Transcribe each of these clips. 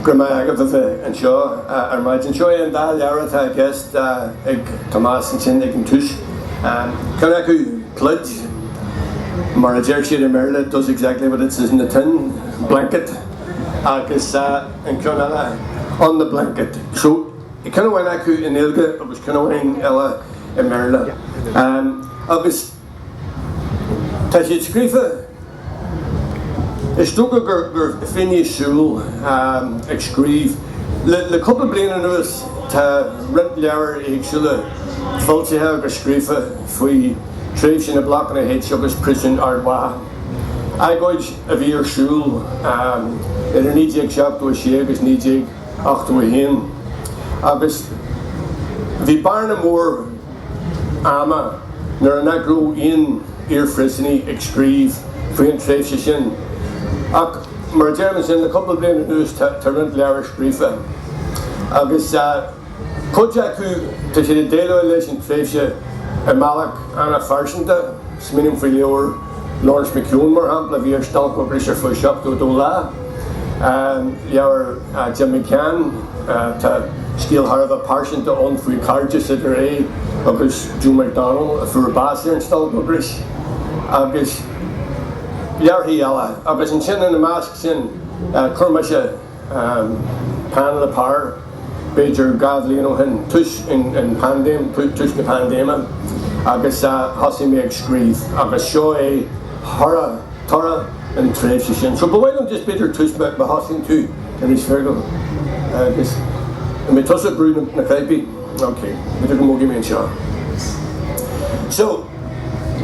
Gramag of anseo maid anseo an dá leabhar a guest ag Tomás an sin ag an túis. Can acu Pluid mar a deir siad in Maryland does exactly what it says in the tin blanket agus an Cuireann on the blanket. So it kind of went acu in Ilga, it was kind of went ella in Maryland. Agus tá siad scríofa is tóga gur fine siúil ag scríomh le couple bliana nuas tá rint leabhar ag siúla fáiltithe agus scríofa faoi tréimh sin na Blocanna H agus prison ardmhaithe. Agóid a bhí ar siúil idir nídeag 7 agus nídeag 8 agus bhí barna mór ama nar an agrú on ar frisanní ag scríomh faoi an tréimh sin. Ach mar a dearman sin le couple bliana nuas tá rint leabhar scríofa. Agus chuide acu tá siad a déile leis an tréimhse a Malach anna farsanta, sminim faoi leabhar Lawrence McEwen mar hampla bhí ar stailc ocrais ar faoi seachtú dó lá. Leabhar Jim McCann tá scéal Harbh farsanta ón faoi cartas idir agus Joe McDonald a fuair bás ar an stailc ocrais. Agus leabhar hí eile, agus an sin in na másc sin chuirme se pan le pár beidir gad líon hin tuis in pandéim, tuis na pandéime agus thosaí mé ag scríomh agus seo é thora an tréimhse sin. So bhfuilm just beidir tuis me thosaín tú in is feargal agus mé tusa brú na caipi. Ok, beidir go mógaí mé anseo. So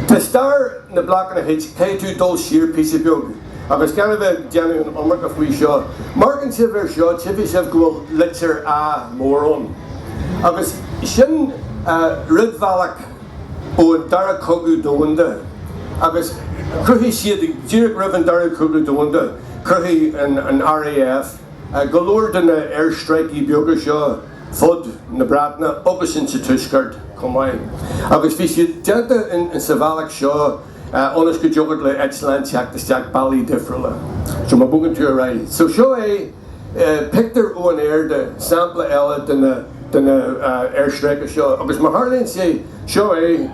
tá star na Blocanna H cé dul siar pí beag agus gan bheith deanú an omra go faoi seo. Margan sibh ar seo tibhí sibh go bhfuil litir mórón. Agus sin ridbhealach ó dara cogu daonna agus cruthí siad díreach raibh an dara cogu daonna cruthí an RAF go leor den na airstrike beaga seo fud na Bronnadh agus in sa tuisceart Cormaic. Agus bhí siad deanta in sa bhealach seo onas go jogad le Excellent teachtasteach bailí difriúla. So má bugan tú a raibh. So seo é pictar ó an air de sampla eile den na airstrike seo. Agus mar tharlaíonn sé seo é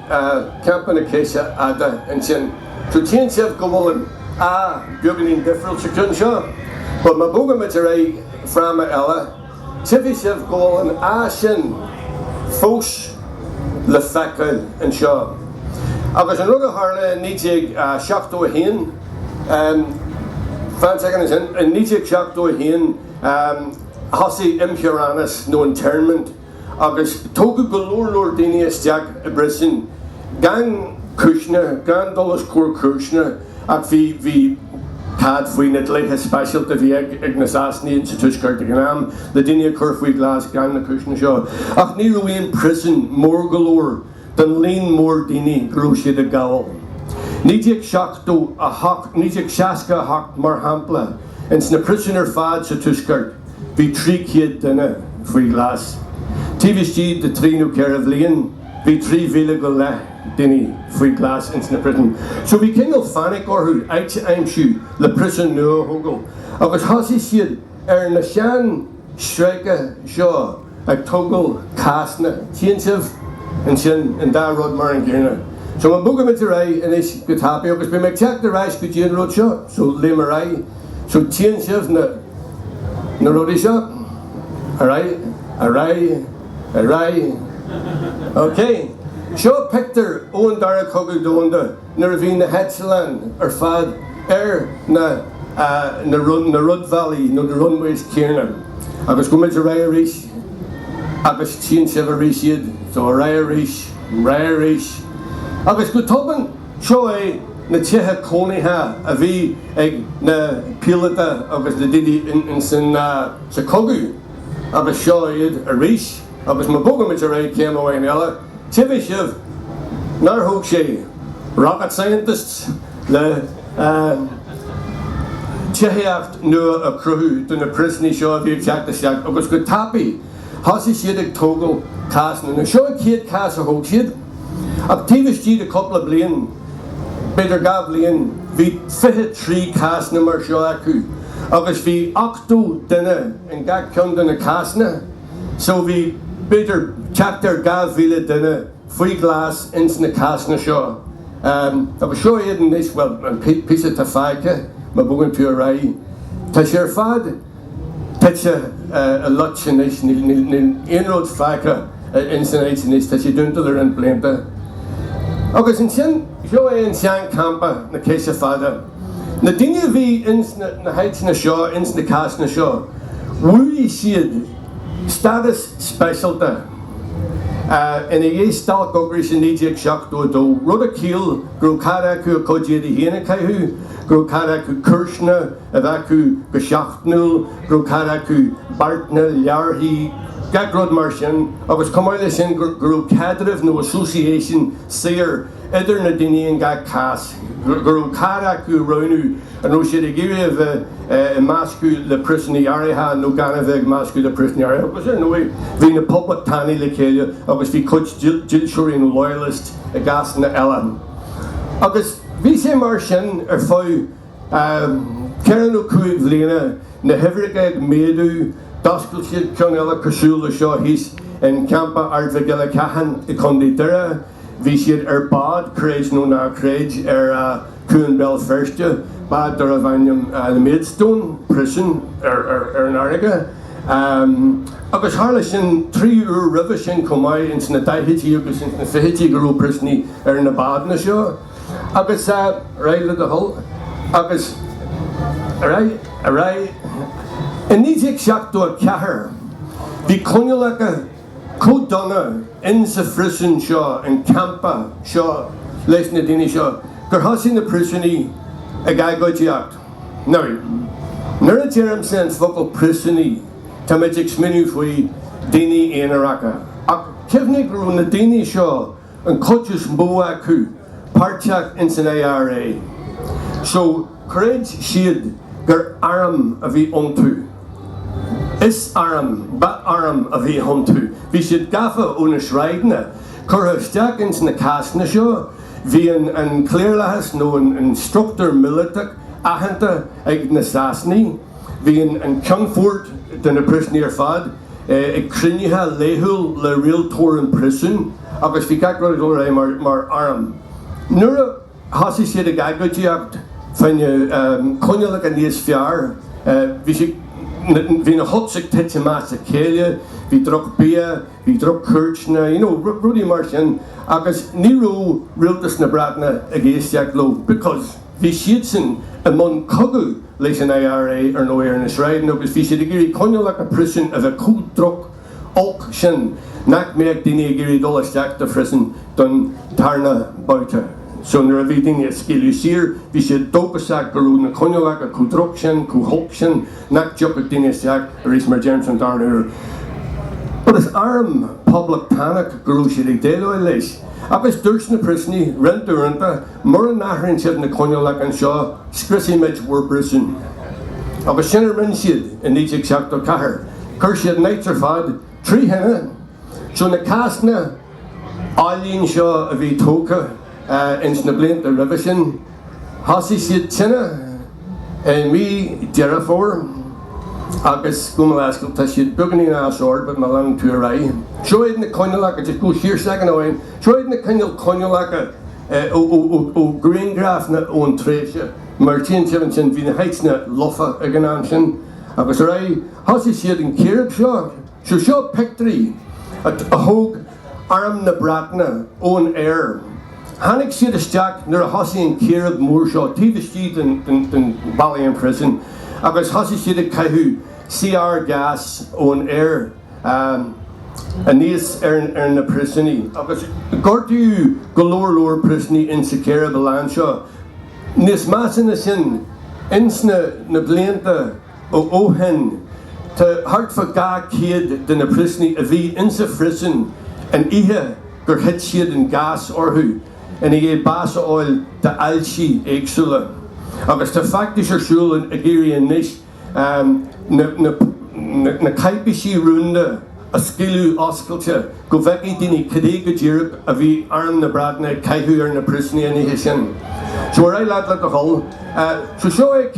campan na céise ada an sin. So tíonn sibh go bhfuil beaganín difriúil sa chun seo. But má bugan mit a raibh frama eile, tibhí sibh go bhfuil sin fós le feicil an seo. Agus an rugad tharla nídeag 7 fan second is in nídeag 7 thosaí impiúranas nó internment agus tógadh go leor daoine isteach a brisin gan cúisne, gan dolas cuar cúisne ach bhí cad faoine léithe speisialta bhí ag na Sasnaí sa tuisceart a gnám le daoine a chur faoi ghlas gan na cúisne seo. Ach ní raibh prison mór go leor den líon mór daoine grú siad a gabhal. Nídeag 60 hocht mar hampla ins na prison ar fad sa tuisceart bhí 300 duine faoi ghlas. Tíbhistí de 3 ceirh líon bhí 3,000 go le duine faoi ghlas ins na prison. So bhí cinál fannic orthú aite aimsiú le prison nua thugal. Agus thosaí siad ar na sean streige seo ag tugal casna tíonn sibh an sin an dá rud mar an ggéirne. So má buga mit a raibh inis go tapí agus be meid teach na ráis go dtíon rud seo. So le mar raibh. So tíonn sibh na rudaí seo. A raibh. Ok. Seo pictar ó an dara cogu daonna nar a bhí na Hetland ar fad ar na Rud Valley nó na runways Cuireann. Agus go mit a raibh arís agus tíonn sibh a rís iad. So a raibh arís. Agus go toban seo é na tithe cónaithe a bhí ag na píolata agus na duine in sa cogu. Agus seo iad a rís. Agus má buga mit a raibh céim amháin eile. Tibhí sibh nar thug sé rocket scientists le tithéacht nua a cruthú don na prisní seo a bhí teachtasteach agus go tapaí thosaí siad ag tógal casna. Na seo a chéad cas a thug siad. Ach tíbhistí a couple of blian beidir gab blian bhí 23 casna mar seo acu. Agus bhí 8 duine in gach ceann na casna, so bhí beidir teachtar 2,000 duine faoi ghlas ins na casna seo. Agus seo éan is, well, an písa tá fáice, má bugan tú a rai. Tá sé ar fad, Titse a lot sin is, níl inród fáice in san éit sin is, tá sé dúntal ar an blianta. Agus in sin, seo é an sean campa na céise fada. Na duine bhí ins na heitna seo, ins na casna seo, bhuaigh siad status specialta. In a dhé stailc ocrais in níocháin seachtó dó, rud a cíal gur cara acu a codéad a héana caiithú, gur cara acu cuirsna a bheacu go seachtnúil, gur cara acu bartna, learthaí, gach rud mar sin, agus comáile sin gur cadrih nó association saor idir na duine an gach cas. Gur cara acu roinú, a nó siad a gcíomh i máscu le prisní áirithe nó gana bheith máscu le prisní áirithe. Agus ar nua bhí na public tannaí le chéile, agus bhí coit Jilsúirí nó loyalist a gas na eile. Agus bhí sé mar sin ar faoi ceann ó 5 bliana na hifriga ag méadú dascail siad ceann eile cosúla seo hís in campa ardmhaigh Leictreach i chun duire. Bhí siad ar bad craid nó ná craid ar Cuireann bell firste, bad dar a bhainneam na Maidstone prison ar an airige. Agus hála sin 3 uair ribh sin comá ins na daithití agus ins na fihití go raibh prisní ar na bad na seo. Agus raile de hol, agus in níocháin seachtó ceathair, bhí coinnealacha daonna in sa frisin seo, an campa seo, leis na daoine seo, gur thosaigh na prisní ag agóid. Now, nuair a dtéirim san focail prisní, tá méid ag sminiú faoi daoine éanareacha. Ach ceimhnig gur na daoine seo an coitis mó acu, páirteach in san ARA. So, craid siad gur aram a bhí iontu. Is aram, ba aram a bhí iontu. Bhí siad gafa ó na sreidne, chuirteach ins na casna seo, bhí an cléirlachas nó an instructor militach aitheanta ag na Sasnaí, bhí an ceannfort den na prisní ar fad, ag cruinnithe léithúil le rialtóir an prisin, agus bhí gach rud ó mar aram. Nuair a thosaigh siad ag agóid fainne coinnealacha níos fearr, bhí na hotsaigh tite más a chéile, bhí droch bia, bhí droch cuirtna, rudí mar sin, agus ní ró rialtas na bratna a géisteach lo, because bhí siad sin a món cogu leis an ARA ar nó ar na sreidin, agus bhí siad a gurí coinnealacha prisin a bheith cúd droch olc sin, nach méag daoine a gurí dul isteach de frisin don tarna baute. So nuair a bhí daoine a scéalú siar, bhí siad dópaseach gurú na coinnealacha cú droch sin, cú holc sin, nach deocha daoine isteach a rís mar James an darna. But is arm public panic gurú siad ag déadóid leis. Agus dúirt na prisní renta mar an nachrann siad na coinnealacha an seo scriosí méid mhuir brisin. Agus sin ar rinn siad in níocháin seachtó ceathair. Chuir siad neit ar fad 3 henne, so na casna álíonn seo a bhí tóca ins na blianta ribh sin, thosaigh siad tinne in mí dearad fór, agus go meascail tá siad buganí ná sord, but má leann tú a rai. Seoid na coinnealacha, just go siar second óin, seoid na coinnealacha ó Greengraf na ón tréise, mar tíon sin bhí na heitsna lofa a gnáim sin, agus a rai, thosaigh siad an céad seo pictrí a thóg arm na bratna ón air. Hannig siad isteach nuair a thosaigh an céad mór seo, tíbhtí den Ballion prison, agus thosaigh siad a caiithú CR gas ón air a níos ar na prisní. Agus gortú go leor prisní in sa céad a land seo. Níos más na sin, ins na blianta ó óhan, tá hart fa gá céad den na prisní a bhí in sa frisin an ihe gur hit siad an gas orthú, in é bás oil de ailsí éagsúla. Agus tá factis ar siúlan a géirí an níos na caipisí rúnda a scéalú oscailte go bheicí daoine cadé go ddíreach a bhí arm na bratna caiithú ar na prisní a níhe sin. So ar é leat le a hol, so seo é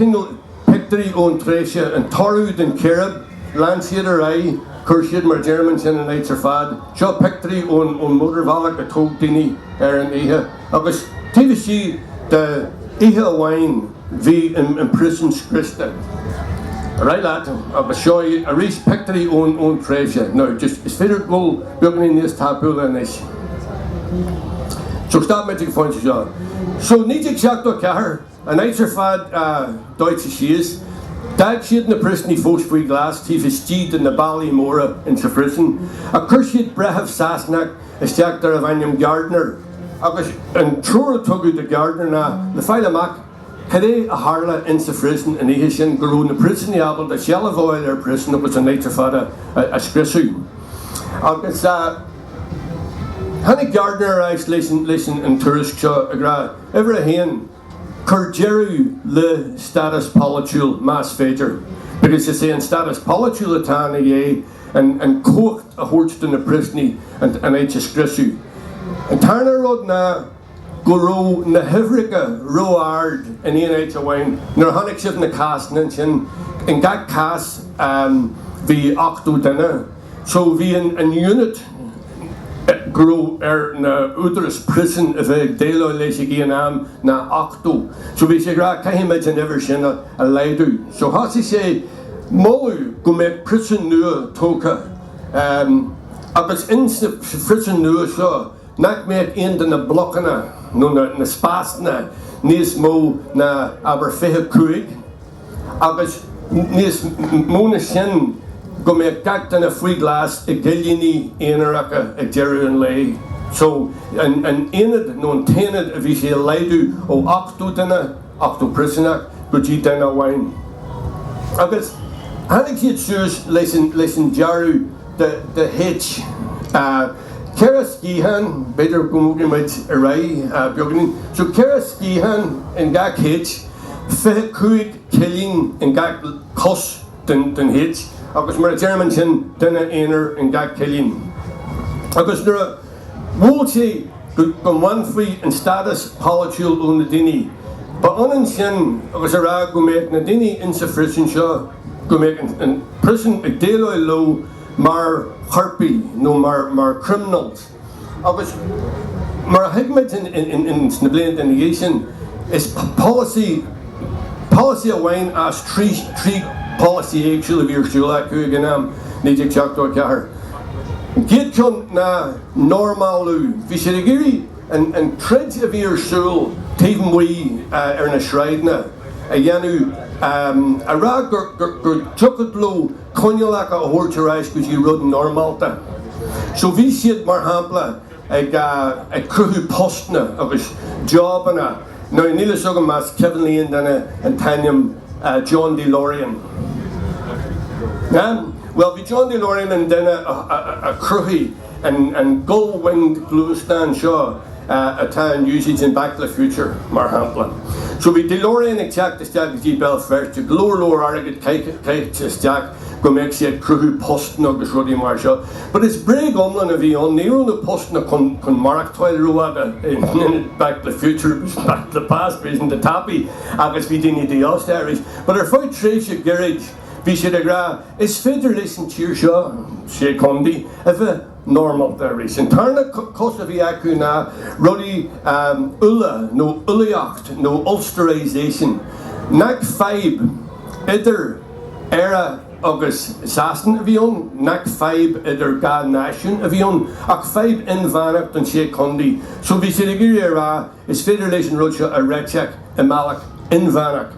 pictory ón tréise an torúd an céad, landsiad a rai, chuirsiad mar German sin an éitir fad, seo pictory ón motorvalach a tóg daoine an ihe. Agus tíbh si de ihe amháin bhí in prison scrista. Right lad, agus seo a rís pictory ón tréise. No, just is féidir go beagnaí níos tápúla in is. So stop me to find seo. So nídíigh seachtó cethir, an éitir fad Deutsche síos, dag siad na prison í fós faoi ghlas, tíh is tíd in na Ballymóra in sa prison, a chur siad brethebh Sasnach isteach ar a bhainneam Gardner, agus an trúr tugu de Gardner na fáil amach, cad é a harla in sa prison in ihe sin go raibh na prison í abal de seala bháil ar prison agus an éitir fad a scriosú. Agus Hannig Gardner reis listen an tourist seo a gra ever a hen cur jeru le status polituil mas féidir, because is an status polituil atá na dhé and cocht a hort in na prisni and éit a scriosú. An tarna rod na go ro na hifrica ro ard in éon éit a bhain nar hannig sib na casnan sin in gach cas bhí 8 duine, so bhí an unit grow na údras prison a bheith déile leis a gíanam na 8. So bhí sé gra caiimiid an ever sin a leidú. So hasí sé móú go méid prison nua tóca. Agus in sa prison nua seo, nach méid aon na Blocanna nó na spásna níos mó na aber 25. Agus níos móna sin go méid gach na faoi ghlas I gilíní éanareacha ag deireadh an lei. So an éad nó an tainad a bhí sé leidú ó 8 duine, 8 prisonach go dtí duine amháin. Agus hannig siad suas leis an dearú de H. Cuireann hEoghan, beidir go mógaid a rai beagnaí. So Cuireann hEoghan in gach H, 25 cilín in gach cos den H. Agus mar a German sin duine éonar in gach cilín. Agus nuair a bhfuil sé go bhain faoi an status polituil ón na daoine. Ba anan sin agus a rá go méid na daoine in sa prison seo, go méid an prison ag déile lo mar harpi nó mar criminals. Agus mar a hiigmeid in sna bliain den dhé sin is policy a bhain as trí policy éagsúil a bhírsúil acu gan nídíigh teachtó cethir. Géad chun na normálú, bhí sé géirí an trid a bhírsúil taobh muí ar na shreidna a dhéanú a rá gur tuchad lo coinnealach a thuirtearáis go dtí rud normálta. So bhí siad mar hampla ag cruthú postna agus jobbanna. Now nílas agam mas Kevin Líon dana an tainneam John DeLorean. Well, bhí John DeLorean an duine a cruthí an gull-winged glústan seo atá an usage in Back to the Future mar hampla. So bhí DeLorean ag teacht isteach go dtí Belfast, glór agad caiith isteach go méid siad cruthú postna agus rudí mar seo. But is breg omlan a bhí an níor na postna chun marachtáil ruada in Back to the Future, Back to the Past, isn't the tappy agus bhí daoine the austeris. But ar fáid tréise gerid bhí siad a gra is féidir leis an tír seo sé condi a bheith normal there is. In tarna cos a bhí acu na rudí ulla nó ullaíocht nó ulsterization. Nach feib idir era agus sastan a bhíon, nach feib idir ga náisiún a bhíon, ach feib inmhanacht an sé condi. So bhí siad a gúir rá is féidir leis an rud seo a réiteach imealach inmhanacht.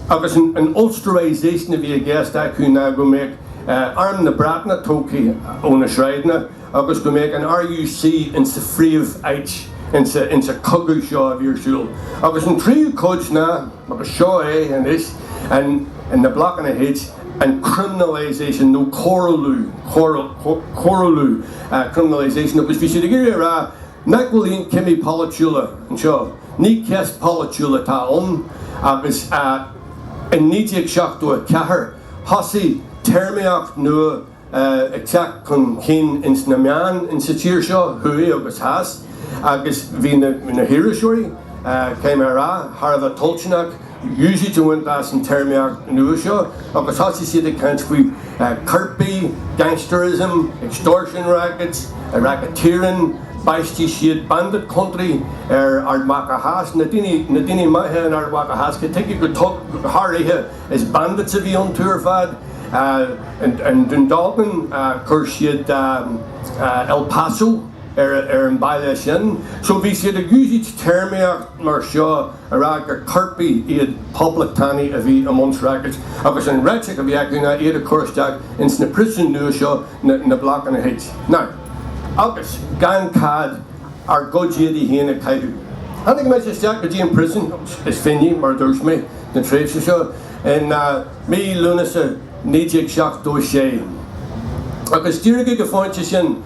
Agus an ulsterization a bhí a gceist acu na go méid arm na bratna tócaí ó na shreidna agus go méid an RUC in sa phríomh éit in sa cogu seo a bhírsúil. Agus an tríú cóid na agus seo é an is and na Blocanna H and criminalisation nó choralú criminalisation agus bhí siad a gcúir rá nach bhfuil íon cimí politiúla an seo. Ní ceist politiúla tá an agus in nídíigh seachtú a cethir thosaí termiacht nua ag teach chun cén ins na meán in sa tír seo thuí agus has agus bhí na hiiriseoirí Caimera, Harva Tolchinach, usually to win das in Termiak Nusha, agus hasi see the country Kirby, gangsterism, extortion rackets, racketeering, Baisti Shiad bandit country, Ardmacahas, Nadini Maha and Ardmacahas, can take you good talk Harriha as bandits of the on tour fad, and Dundalton, Kurshiad El Paso. In Bailesin. So we see the usually Termiak Marshaw, Araga Kirby, Eid public Tani of the amongst rackets. I was in Leictreach of the Aguna, Eid of Corrach, in the prison Nuashaw, in the Blocanna H. Now, Agus Eoghan Mac are good jedi here in Caidu. I think my sister in prison is Finny, murders me, the trade show, and me, Lunasa, níocháin seach duais. Agus dúrga go fáintesin,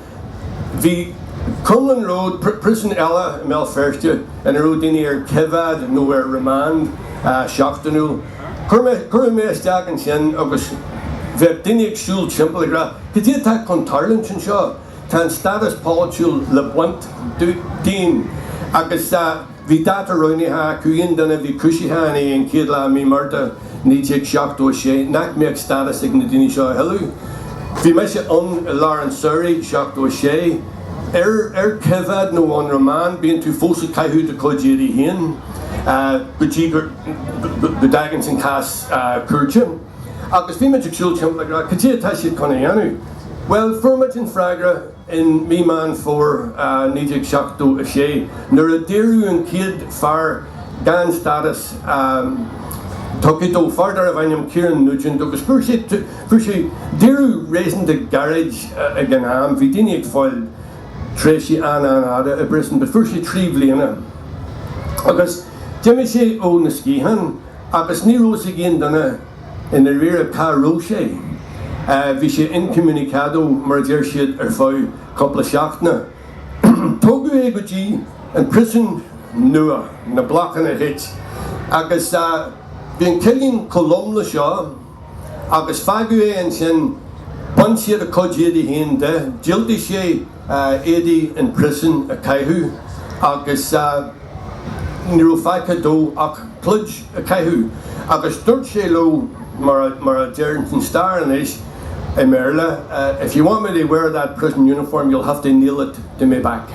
bhí Crumlin Road, prison Ella, Mel Firste, and a road in here, chéad, nowhere remand, Shachtanul. Cuireann Stack and Sin, Agus, Verdinic Shul Chimple, Katia Tak Contarlin Shaw, Tan Status Politul Lebuant Dean, Agus, Vidata Roniha, Cuireann Dana Vicushihani, and Kidla Mi Marta, níocháin seach duais, Nak Mek Status Ignadini Shaw, hello. Vimesh on Lauren Surrey, seach duais. Chéad no one roman being too fussy caihu to Codjiri hin, Budagans and Cass Kurchim. Agus Vimage Chulchim like Katia Tashit Conayanu. Well, Furmage and Fragra in me man for níocháin seach duais, Nuradiru and Kid far Gan status Tokito further of Anyam Cuireann Nugent, Agus Purshi Diru raising the garage again, Vidinic foil. Tracy Anna a Britain, but first she tree Bliana. Agus Jimmy say own the skihan, Agus Nero's again done in the rear of Car Roche. Visha incommunicado, merger shit or faoi couple of shachtna. Togu Egoji and prison Nua, na Blocanna H. Agus being killing Columna Shaw, Agus Fague and Sin, Bunchia the Codjidi Hinde, Jildi She. Eddie in prison a caihu, Agus Nirofaka do ac Pluid a caihu, Agus Durchelo Mara Jerrington Star and Ish, Merla. If you want me to wear that prison uniform, you'll have to kneel it to me back.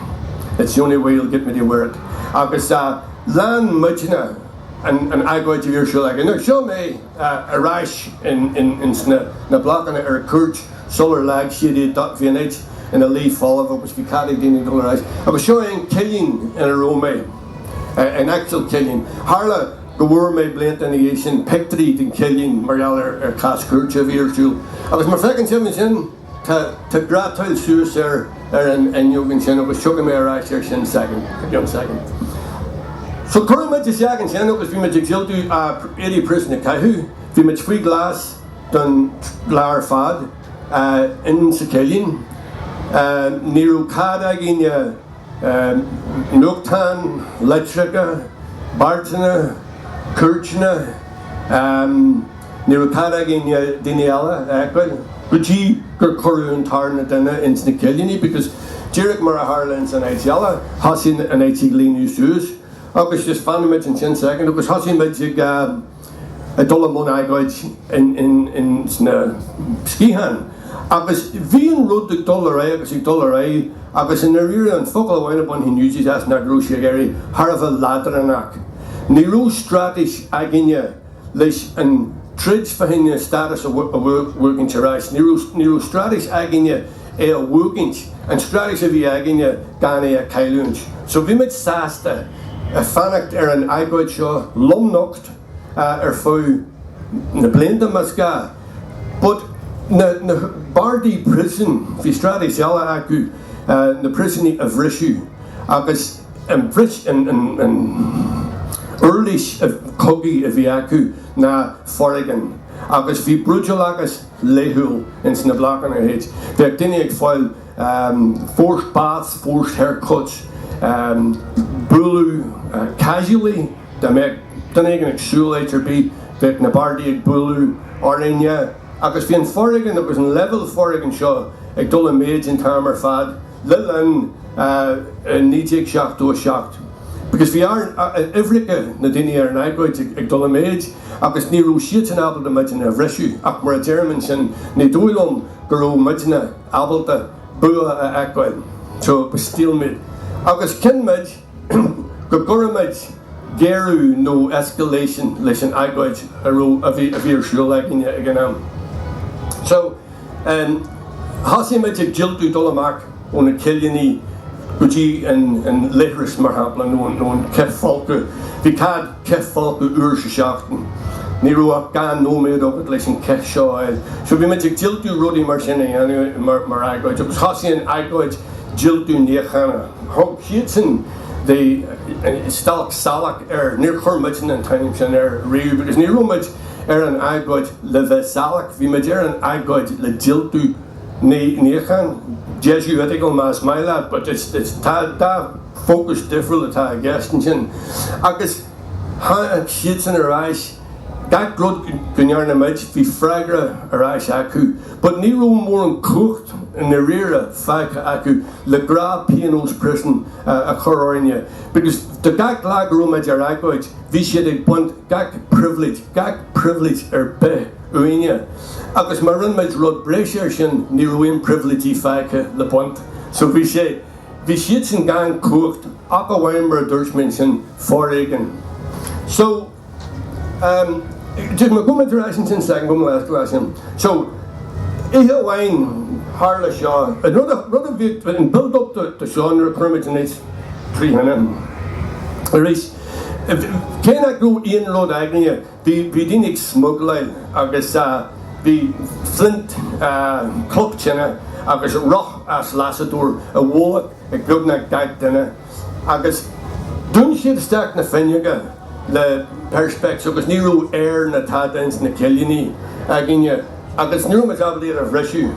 It's the only way you'll get me to wear it. Agus Lan Mujna and agóid of your show like, no, show me a rash in na Blocanna or a Kurch, solar lag, shady dot VNH. In a leaf fall of it, which we can't even dolarize. I was showing killing in a Rome, an actual killing. Harla, the ghruaim blintanation, pictreed in killing, Mariala or Cass Kurch of Irchul. I was my second seven to gratil síos and hEoghan Sin. I was chugging me a rash there sin second. So Cormaic is hEoghan Sin, was we made exiltu 80 prison in Caihu, we made free glass done lar fad in Sakelian. Níocháin níocháin, Leictreach, Bartana, Cuireann, níocháin Daniela, agóid, Guji gur Corrún Tarna Dana in Sakelian, because Jerick Mara Harlands and Aitiala, Hassin and Aitigli Newsus, Agus just found him in 10 seconds, because Hassin Magic a Dolamon agóid in Skihan. Agus bhíon rud ag dul agus in rear an focal bhhaine upon hin uses as na grúise géirí Harva ladranach. Ní rú stratis aginne leis an trid fahinne status a working to rise. Ní rú stratis aginne a working and stratis a bhí aginne gane a cailúnt. So bhí mit sásta a fannacht an agóid seo lumnocht faoi na blinda masca. But na Bardi prison, fi stratis yala acu, na prison of Rishu, agus Brish and Earlish of Cogi of Iacu na Forrigan, agus fi brujal agus lehul in na Blocanna H. Verdinic foil forced baths, forced haircuts, bulu casually, da meg danig an exulator be, vec na Bardi ag bulu, Orinya. Agus bhíon Forrigan that was in level Forrigan seo ag dul an méid in tarmar fad Lilan níocháin seach duais. Because bhí ifrice na daoine ar an agóid ag dul méid, agus ní raibh siad an abalta maidine a bhreisiú, ach mar a dearman sin ní dúilm gur raibh maidine abalta bua a agóid. So, ba stílmid. Agus cinmid, go gcuireanid géirú nó escalation leis an agóid a bhí ar siúil ag an am. So, hasíid ag jiltú dul amach ó na cilianí go dtí an Leictreach mar hapla nó an ceffolca. Bhí cad ceffolca uair sa seachtain. Ní raibh gan nóméad agad leis an ceth seo eil. So bhí ag jiltú rudaí mar sin mar agóid. Agus hasíonn agóid jiltú níocháin. Thug siad sin the stailc salach níor chur muid an taim sin riú, because ní raibh an agóid le bheith salach, bhí muid an agóid le jiltú níocháin. Jesuitical mas maila, but it's that focus different atá gestin sin. Agus siad sin aráis, gach grud gnearna meid bhí freigra aráis acu, but ní raibh mór an cuacht in na rire feice acu le grá pianos prison a chorórne. Because the gach lag roid ar agóid, bhí siad ag buint gach privilege ar be uine. Agus mar run meid rud bréisiir sin ní raibh privilege feice le buint. So bhí siad sin gan cuacht ach a bhhain mar a dúirsmin sin fóréigen. So, just my commentary sin second go last question. So, hEoghan Harla Shaw, another bit in build up to genre permit in its 300. There is can I go in road agnia the didn't smuggle agus the flint clock china agus roch as lasador a wallet a gubna gag dinner agus dun siad stack na finniga le perspective agus niro air na tadens na kiliani aginia agus niro matabli of rescue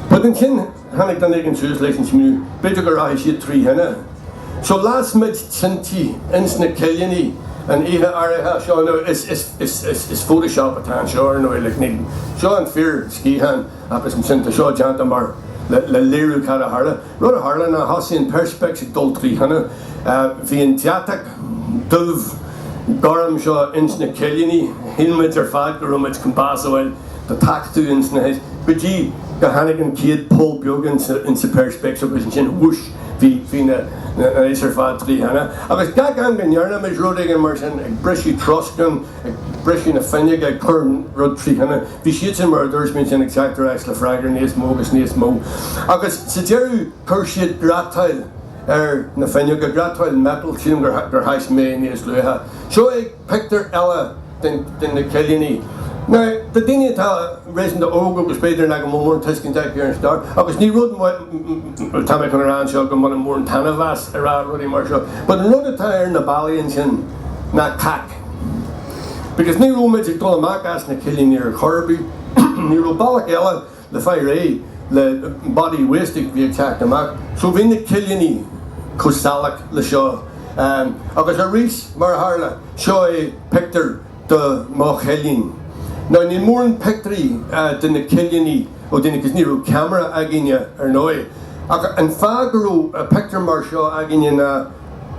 but in kin hanig dan egen translation to better garage shit 300. So last mid tinti ins na kiliani and iha araha show is Photoshop at hand sure no like need show and fear skihan apis sin to show janta mar le liru cara harla rod harla na hasin perspective dul 300 vi in tiatak dov garam show ins na kiliani hilmet er fad garumit compasawel the tax to ins na his but gee the Hannigan chéad Paul Biogan in perspective was in whoosh fi na iser fad 300 agus gag an gnearna mis rodig mar sin ag brisi troscan ag brisi na finnig ag churn rud 300 vi siad sin mar dúirsmin sin exactor ex le fragar níos mó agus sa deirú chur siad gratail na finnig a gratail metal sin gur hais mé níos luha so ag pictar ela den na kiliani. Now, the daine tá raising the óga was beidir na go mór tuiscin deich ar an star agus ní rud táime chun ar anseo go mana mór an tanavas ará rudí mar seo but an rud atá ar na bailíonn sin na cac because ní rúid ag dul amach as na cilíní ar chorbí ní rú bailach eile le fáil ré le body waste bhí ag teach amach so bhí na cilíní cosálach le seo agus a rís mar harla seo é pictar de má chelín. Now, ní mór an pictrí den na cilianí ó duine gus níú camera aginine ar nói. An fá gurú a picture mar seo aginine na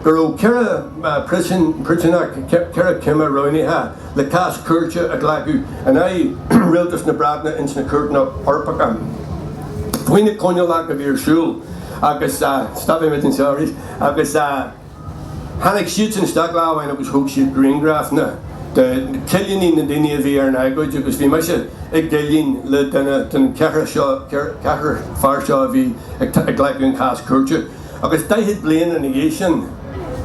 gurú ceire prisonach ceire cimime roinithe le cas cuirte a ghlagu an rialtas na bradna ins na cuirtna orpacha. Fuoine coinneach a bhí ar siúil agus stoppi mit an seoirí agus hanig siad an stagláhain agus thug siad greengrafna. The cilianí na daine bhí ar an agóid agus bhí meise ag gilín le den cethar far seo bhí ag ghlaicú an cas cuirte agus daithid blian in dhé sin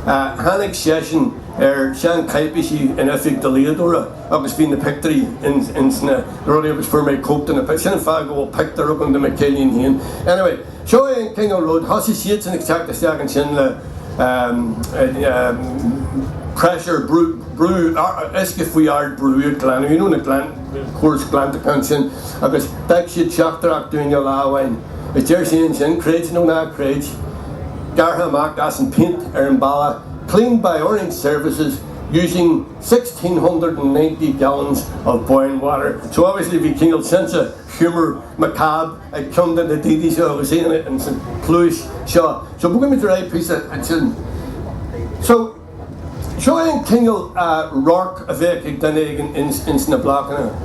hanig sesin ar sean caiipisi in efig de léadúra agus bhí na pictarí in sna rudí agus for méid cópta na sin fá go pictar up an de cilianí híon. Anyway, seo é an King Road hasí siad san exact isteach an sin le pressure brew esque faoi ard brew glan you know na glan course glan to consent agus that shit chapterach doing your lawain a jersey sin crates no na crates garha mark gas and paint bala cleaned by Orange Services using 1,690 gallons of boiling water. So obviously we kingled sense of humour macabre I come to the DD show I was seeing it and some Pluid show so we're going to try a piece of so Seoin Kingle Rourke a bheith ag daine in na Blocanna.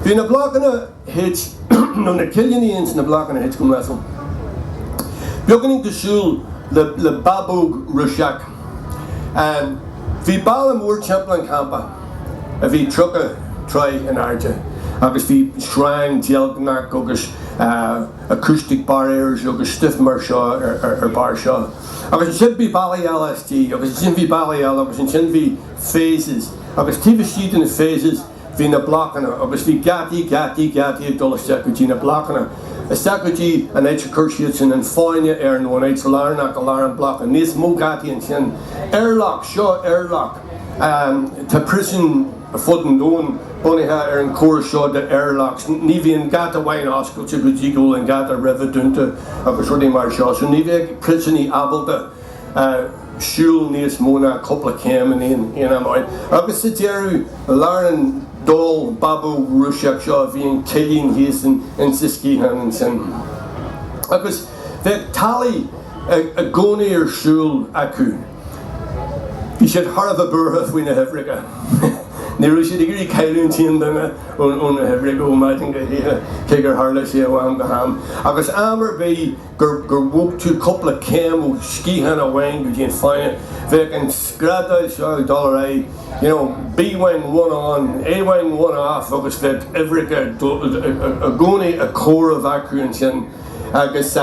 Bhí na Blocanna H nó na Cillianí in na Blocanna H go measal. Beagnaigh desúil le babóg Ruiseach. Bhí bail mór champlain campa a bhí trucha try in airde. Agus bhí shrine dialgnach agus acoustic barriers agus stiff mar seo ar bar seo. Agus sin bhí bailí LSD, agus sin bhí bailí agus sin bhí phases. Agus tíbh siad in the phases hí na Blocanna, agus bhí gati ag dulasteach go dtí na Blocanna. Isteach go dtí an éit chuirsiad sin an fáine nó an éit lárnach a lár an Blocanna. Níos mó gati an sin. Airlock, seo airlock. Tá prison a fud an dún bunithe an cóir seo de airlocks. Ní bhíon gata bhain oscailte go dtí go an gata rifidúnta agus ruí mar seo. So ní bheith prisoní abalta siúil níos móna coppla céim in amáid. Agus sa dearú láran dul babú Ruiseach seo bhí an cilín híos in siscíhan an sin. Agus bheith talí a gcónaí ar siúil acu. Bhí siad thar a burtha faoin na Hefrica. Ní raibh siad igurí cailún tíon dana ón na Hefrica ó maidin go híthe cé gur tharla sé bhhaim go ham. Agus amar bhí gur bhug tú coppla céim ó scíhan a bhain go dtíon fáine. Bheith an scradail seo Doire, B-wing one on, A-wing one off, agus bheith Hefrica a gcónaí a cóir of acru an sin. Agus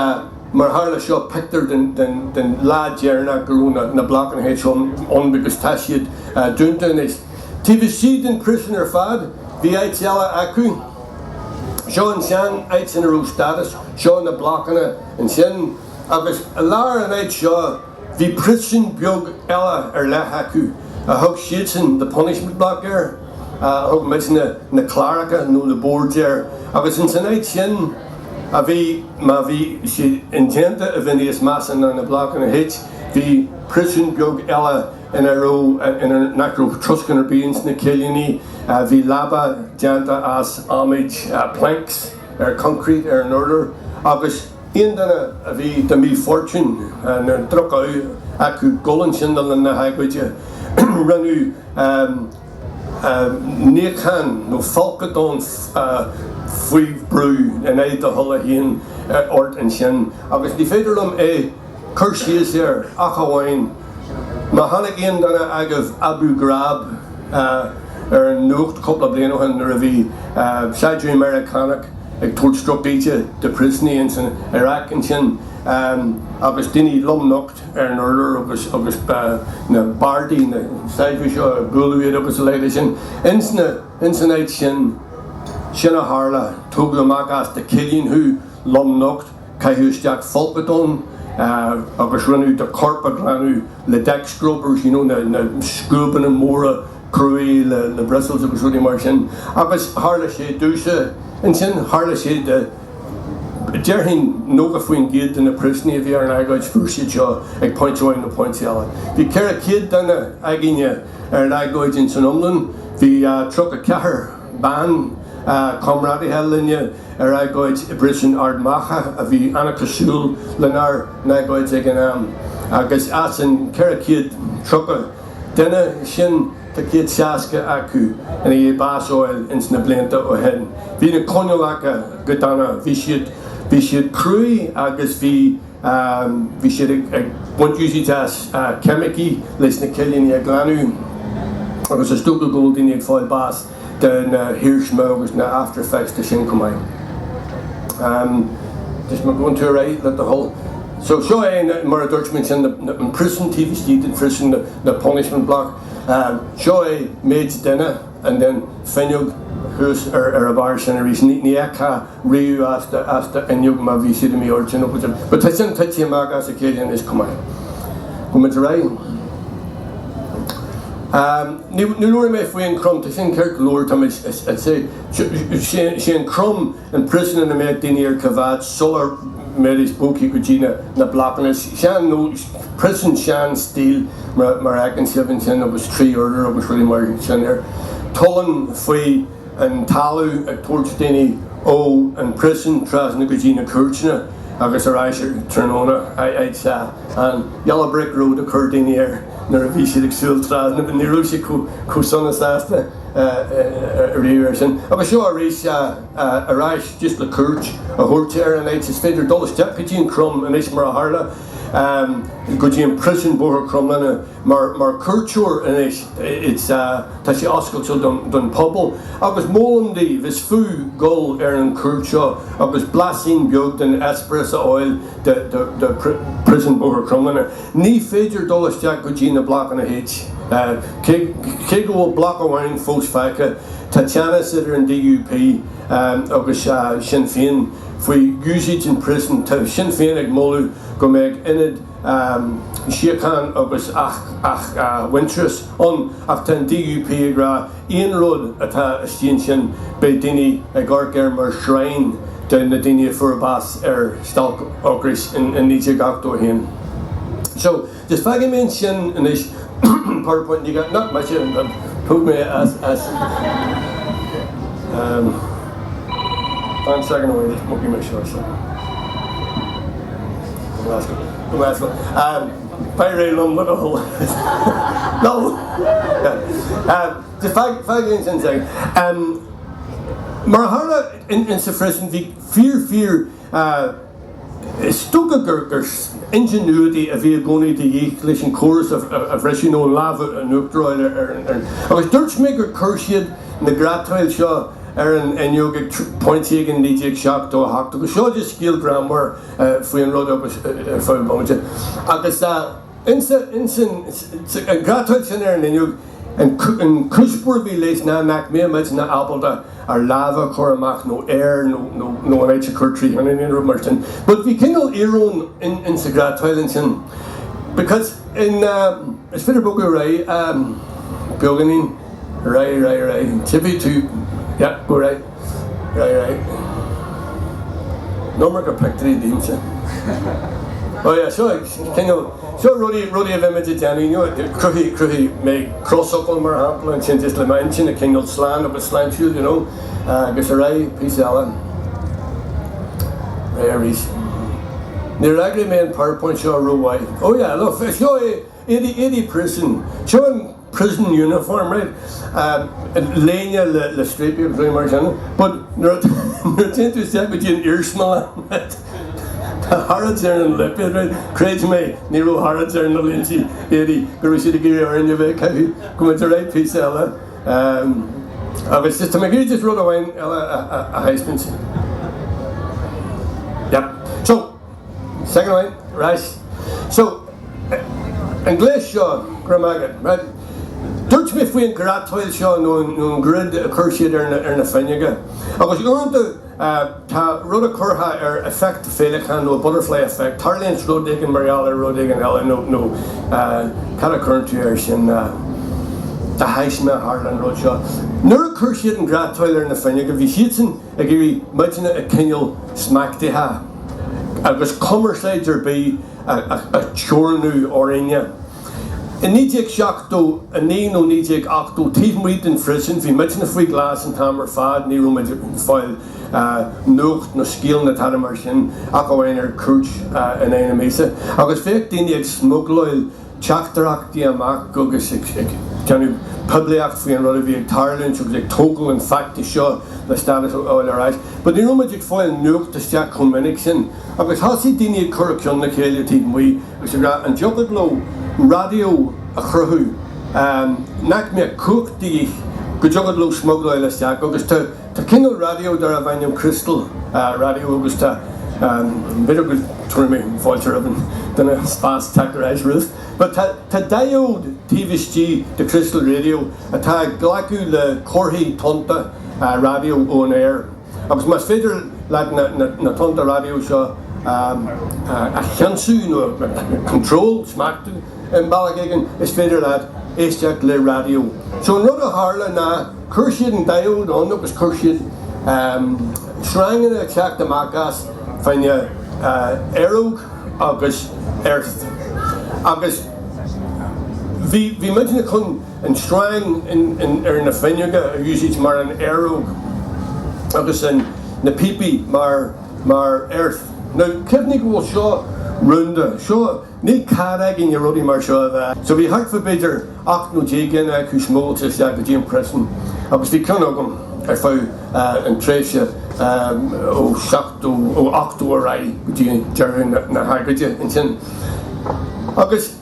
mar tharla seo pictar den lá dearnach gurú na Blocanna H on because tá siad dúnta is. Tíbh siad in prison ar fad, bhí éit eile acu. Seo an sean éit sin arú status, seo na Blocanna an sin. Agus a lár an éit seo, bhí prison beag eile ar leith acu. A thug siad sin the punishment block ar, thug meid na claracha nó na board ar. Agus in san éit sin, a bhí si intenta a bhí níos masan na Blocanna H, bhí prison beag eile in a nachrú truscan ar bíons na Cillianí, bhí laba deanta as amid planks ar concrete ar an order. Agus ion dana a bhí da mí fortune na drochaú acu golan sin na agóide ranú níocháin nó falcadón faoi brú in éad a thola híon ort an sin. Agus ní féidir chur síos ar achomhain. Má tháinig aon dana agah Abu Ghraib ar an nuacht coppla bliana óhan ar a bhí Saidú Americanach ag tuairtstructíte de prisní in san Iraq an sin. Agus duine lomnocht ar an order agus na bardaí na Saidú seo Pluid agus a léide sin. In san éid sin a tharla tógla amach as de Cillian hu lomnocht caiúisteach folcadón. Agus runú de corpa glanú le deck scrubbers, na scruban an móra cruí le Brussels agus ruí mar sin. Agus tharla sé dúsa an sin tharla sé de dearthain nóga faoin giad in na prisní a bhí ar an agóid fúrsaid seo ag pointáin na pointí eile. Bhí ceir a céad dana agine ar an agóid in San Umlan, bhí truc a cethir ban comrádaithe linne ar agóid i brisin ardmacha a bhí anna cosúil lenar na agóid ag an agus as an ceir a céad trucha duine sin tá céad seasca acu ina dhé básáil ins na blianta ó hen. Bhí na coinneolacha go dana, bhí siad cruí agus bhí siad ag buintúsítas chemicí leis na Cillianí a glanú agus a stúca ggóil daoine ag fáil bás den hirsme agus na after effects de sin cumáin. Dus maar gewoon te rijden dat de whole. So seo mar a dúirt sin an prison TV stíad in prison na punishment block. Seo méid duine and then féinneog hús ar a bar sin a rís ní echa riú as de inneog má bhí siad mí origin op. But tá sin taití amach as a céad is cumáin. Go mit a rai. Ní luair mé faoin crom, tá sin ceir glóir tá sé an crom an prison na méid daoine ar cavad solar méid is bócaí go dtí na Blocanna. Sean nó prison sean stíl mar ecan siobhan sin agus trí order agus ruí mar sin ar. Tolan faoi an talú ag tuairt daoine ó an prison tras na go dtí na Cuireann agus ar eisiir tróna éid se an Yellow Brick Road a chur daoine ar nar a bhí siad ag súiltrád na níú sé cúsanna sásta riúir sin. Agus seo a rééis a ráis just le cuairt a thuirte ar an éid is féidir dolas deach go dtíon crum an éis mar a tharla go dtíon prison bóthar crumlanna mar cuairteúir in éis tá sé oscailte don pobl agus mólamdaí bheits fú gol ar an cuairt agus blasín beag den espras a oil de prison bóthar crumlanna. Ní féidir dolas deach go dtíon na Blocanna H. Cé go bhfuil bloc amháin fós feice Táteanna idir an DUP agus Sinn Féin faoi gúsaid in prison tá Sinn Féin ag móladh go mbeidh inad síocháin agus ach wintras ach tá an DUP ag rá aon rud atá istíonn sin be daoine ag gcóir mar srein de na daoine fuarbás ar stailc ocrais in níte gachtó hain. So, dis feigim éon sin in is PowerPoint you got not much in put me as 1 second away, just won't give me a short second. The last one. Pirate on what a hole. No. The five games in second. Marhala in sufficient fear Stoga gur ingenuity a bhí gcónaí de dhéic leis an chóras a bhreisiú nó lábha an uachtaráil agus dúirt mé gur chuir siad na grátáil seo ar an inneog pointíag an nídeag seach dó hacht agus seo just scéal grammar faoi an rud agus fáil báinte. Agus an grátáil sin ar an inneog an cúspóir bhí leis ná nach mé meid na ábalta ar lava choramach nó air nó an éite curtrí an in rud mar sin. But bhí cinál éarún in sa grátáil sin because in is fidir bog go ré beganín ré tipi tú go ré nó mar go pectarí dínsa. Oh yeah, seo rudí a bheimiid deanaí cruthí mé crossopal mar hampla an sin just le main sin a cinál slán agus sláintiúil agus a ré pí eile ré a rís. Ní ragraí mé an PowerPoint seo ruhhaid. Oh yeah, look, seo éí prison. Seo an prison uniform, right? Léine le stréipí ghruaim mar sin, but nuair tinú steag go dtíon iirsmal Harrods ar an lipid, right? Craig me, Nero Harrods ar na linsi, Eddie, Gurushi de Giri or in your way, come into right piece, Ella. Agus just to make you just wrote away, Ella, a high spins. Yep. So, second line, rice. So, English, grammar, right? Dúirt mé faoin grátáil seo nó grid a chuirsiad ar na feinneige. Agus uanta tá rud a curtha ar effect féileachan nó butterfly effect, tarlíonn rud ag an mareáil ar rud ag an eile nó cad a curintú ar sin de heisme thar an rud seo. Nuair a chuirsiad an grátáil ar na feinneige, bhí siad sin a gurí maidine a cinneal smachtithe agus commerceid bí a teornú óréine. In nídeag seachtó a ní nó nídeag achtó tíomhmuid in frisin, bhí meid na faoi ghlas an tamar fad, ní rúm fáil nuacht nó scéal na tanna mar sin ach amháin ar cúirt in éana méasa. Agus féach daoine ag smugláil teachtarachtaí amach agus ceanú publiacht faoi an rud a bhí ag tarlinn agus ag tógal an facta seo le stadas óil aráis. But ní rúm ag fáil nuacht isteach chun minic sin. Agus hasí daoine ag curraiciún na chéile tíomhmuid agus an jogad lo radio a chruthú nach mé cuachtaí go jogad lo smugláil isteach agus tá cinál radio dar a bhainneam crystal radio agus tá beidir go tuairmé fáilte an duna spás takear éis ruth. But tá diode TVSG de crystal radio atá glacu le corthaí tonta radio on air. Agus mas féidir le na tonta radio seo a cheansú nó control smachtú in Ballaghagan is féidir leat éisteach le radio. So an rud a tharla ná chuirsiad an diode an agus chuirsiad srangan a teach amach as fainne aeróg agus earth. Agus bhí meidna chun an srang ar na feinneige a úsait mar an aeróg agus an na pipi mar earth. Now, cefnig bhfuil seo runda, seo ní carag in your ruddy marshal. So we heard for bidder, ach no jigan, who's moltes, the Jim Preston. I was the Conogum, I found and Tracia, o Shakto, o Octo Rai, during the Hagridge, and then Agus,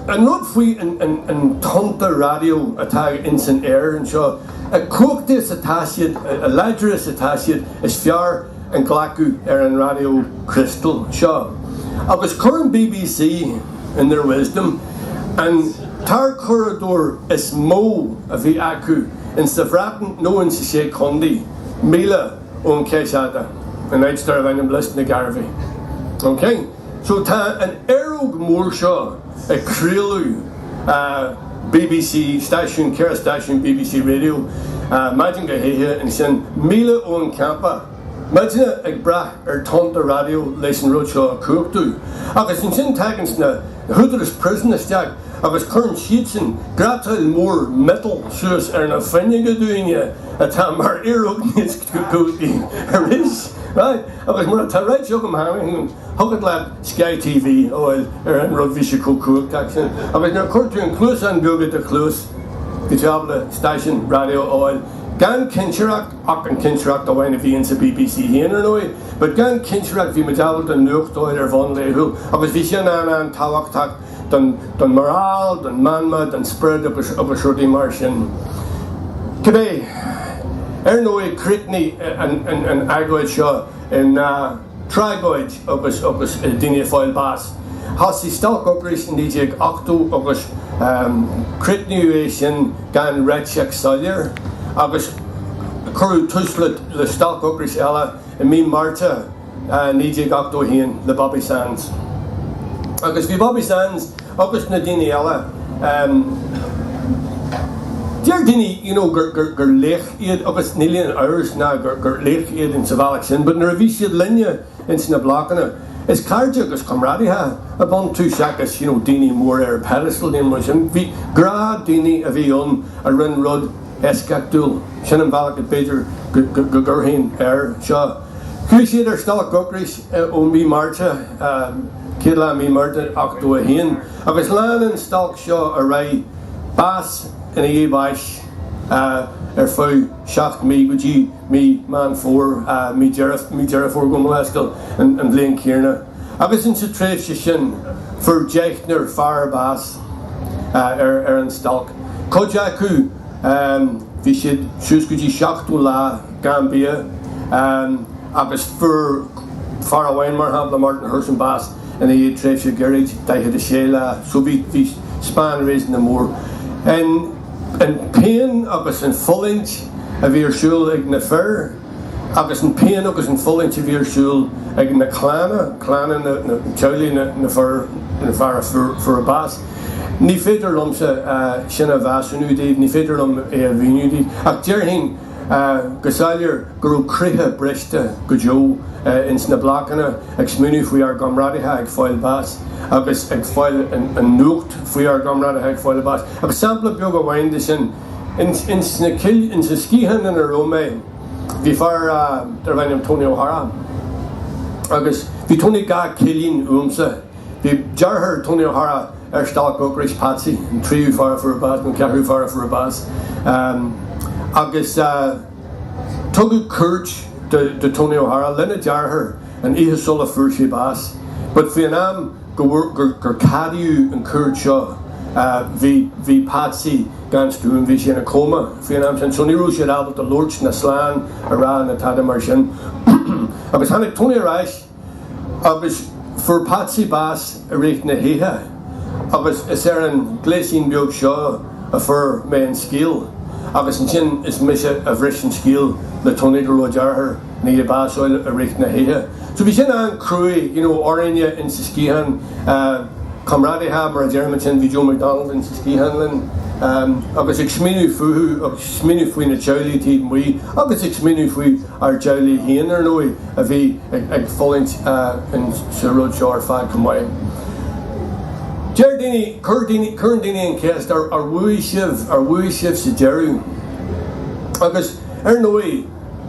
a note free and Tonta radio attack instant air and so a cook this attached, a ladress attached is Fiar and Glacu and radio crystal. So Agus current BBC in their wisdom and Tar corridor is mo of the Aku in Savratin no one to say Condi Mila on chéad and I'd start when I'm listening to Garvey. Okay, so ta an erog morsha a Creelu BBC station, Care station, BBC radio, imagine go here and send Mila on Campa. Imagine a bra or tonta radio, listen roadshow a cook do. Agus in sin taggins na Hooders prison is jack. Agus current sheets and gratal more metal shoes are na finding a doing ya a time our erog needs to go is right. Agus more a right joke having Hugged lad Sky TV or Rodvisha cook taxin. Agus na court to include and go get the close the job the station radio oil. Gan Kincheracht, Ock and Kincheracht, the wine of the BBC here, but Gan Kincheracht, the medal, the Nucht, or Von Lehu, I was Vishanana and tábhachtach, done morale, done manma, done spread up a shorty martian. Today, Ernoi, Critney, and agóid Shaw, and Tragoid, of us, Dinia Foil Bass. Has the stailc operation níocháin octo, Agus Critney, Gan Leictreach Solier. Agus curú tuslet le stailc ocrais ela and me Marta níocháin octo hien the Bobby Sands. Agus vi Bobby Sands agus na daine ela dear daine, gur leich iad agus nílion hours na gur leich iad in Savalach sin, but na bhí siad linne in na Blocanna is cardia agus comradithe upon two shakas, daine more pedestal in was and vi gra daine a bhí on a run rud Eskakdul, Shannon Balak at Bader, Gurhin, Shaw. Cuireann stailc ocrais on me Marta, Kidla me Marta, Octo Hin. Agus Lan and Stailc Shaw array, Bass and a Bash, faoi shaft me, Guji, me man for, me Jerif for Gumalaskal and Blaine Cuireann. Agus in Tracia Shin for Jechner, Far Bass, Aaron Stailc. Kojaku. Vi siad siúscuidí seachtú lá Gambia agus fur far away mar habla Martin Herson Bass and a Tracia Garage daithe de Sheila so vi span raising the more and pain agus in fullinch a virsúl ag na fer agus in pain agus in fullinch a virsúl ag na clanna na teuli na fer for a Bass. Ní féidir lomsa sinna bheasúnú Dave, ní féidir lom bhíú Dave. Ach dearhin gosáilir gurú cruthe briste go jo in sna Blocanna ag smúnú faoi ar gomradithe ag fáil Bass agus ag fáil an nuacht faoi ar gomradithe ag fáil Bass. Agus sampla beag a bhain sin in sa scíhan in a Rome bhí far ar bhain Tony O'Hara agus bhí Tony ga cilín úmsa bhí dearthar Tony O'Hara stailc ocrais Patsy and tríú far for a Bass and ceathrú far for a Bass agus tugu Curch de Tony O'Hara lena dearthar and ihe sulla fursi Bass but Vietnam gur cadiú an Curch seo vi Patsy gan stúin vi sin a coma Vietnam sin so nírú siad albert a lorch na slán a rá na tada mar sin agus hannig Tony Reich agus for Patsy Bass a réit na héthe agus is an gléisín beag seo a fur mé an scéal agus an sin is mise a bhris an scéal le Tony go dearthar ní a básáil a réit na héthe. So bhí sin an cruí, orine in sa scíhan comradithe mar a dearman sin bhí Joe McDonald in sa scíhanlin agus ag smínú fuú agus smínú faoi na teulaí tíad muí agus ag smínú faoi ar teulaí híon ar nói a bhí ag folaint in sa rud seo ar fad Cormaic. Jardini, Currentini and Cast are wui shiv sa deru. Agus noi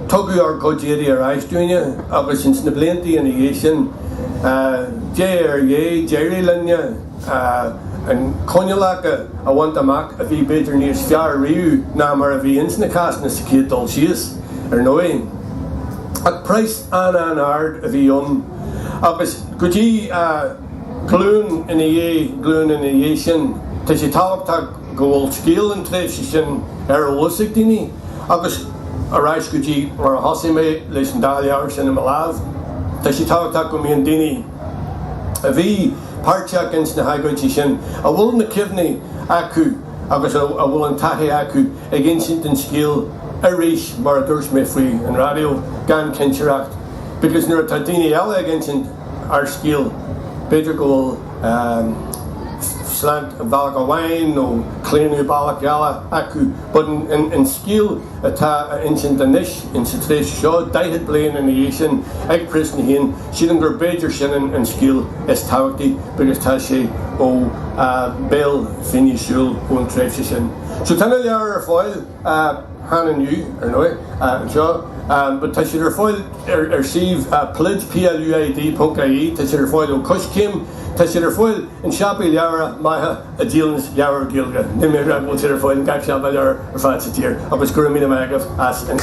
tugu ar godjeri ar ice doing ya. Agus since na blinty and the Asian Jerry Linya, and Conulaca, I want a mac, a V better near Star Riu, Namar a V Insnacast, and Sakit Dolcius, or Noe. At price an ard a V Agus could ye gloon in a ye, gloon in a yation, tis ye tábhachtach gold scéal and tradition, Lusig Dini, Agus arise could ye, or a Hossime, listen Daliars in a Malav, tis ye tábhachtach go me and Dini. A V Parchak against the hagóid sin, a will na kivney aku, agus a will an tahi aku against it in scéal, a reach mar durs me free and radio gan kencheracht, because near Tadini Ella against our scéal, better go slant valga wine no clean balak yala aku, but in scéal a ancient danish in sitre show died blain in the Asian egg prison hin she didn't go better sin and scéal is tawti because tashi bell finish shul on tradition so tell you foil han and you or no but tashi foil receive Pluid Pluid.ie tashi foil kush kim tashi foil in shapi yara maha a dealings yara gilga nimmer go to foil gak shapa yara fatitier I was grumina magaf as and